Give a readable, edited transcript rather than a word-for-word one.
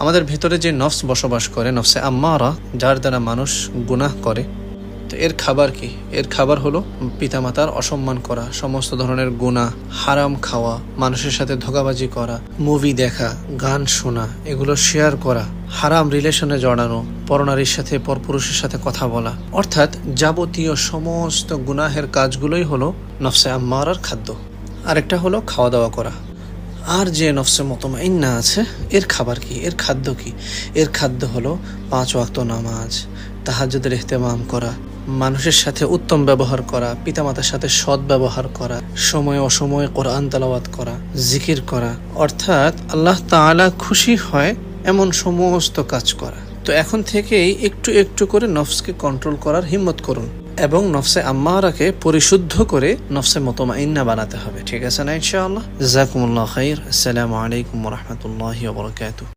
আমাদের ভেতরে যে নফস বসবাস করে, নফসে আম্মারা, যার দ্বারা মানুষ গুনাহ করে, তো এর খাবার কি? এর খাবার হলো পিতামাতার অসম্মান করা, সমস্ত ধরনের গুনাহ, হারাম খাওয়া, মানুষের সাথে ধোঁকাবাজি করা, মুভি দেখা, গান শোনা, এগুলো শেয়ার করা, হারাম রিলেশনে জড়ানো, পরনারীর সাথে পরপুরুষের সাথে কথা বলা, অর্থাৎ যাবতীয় সমস্ত গুনাহের কাজগুলোই হলো নফসে আম্মারার খাদ্য। আরেকটা হলো খাওয়া দাওয়া করা। আর যে নফসে মুতমাইন্না আছে, এর খাবার কি? এর খাদ্য কি? এর খাদ্য হলো 5 ওয়াক্ত নামাজ, তাহাজ্জুদের ইহতিমাম করা, মানুষের সাথে উত্তম ব্যবহার করা, পিতামাতার সাথে সৎ ব্যবহার করা, সময় অসময়ে কোরআন তেলাওয়াত করা, জিকির করা, অর্থাৎ আল্লাহ তাআলা খুশি হয় এমন সমস্ত কাজ করা। তো এখন থেকেই একটু একটু করে নফসকে কন্ট্রোল করার হিম্মত করুন এবং নফসে আম্মারাকে পরিশুদ্ধ করে নফসে মুতমাইন্না বানাতে হবে। ঠিক আছে না ইনশাআল্লাহ? জাযাকুমুল্লাহু খাইর। আসসালামু আলাইকুম ওয়া রাহমাতুল্লাহি ওয়া বারাকাতুহু।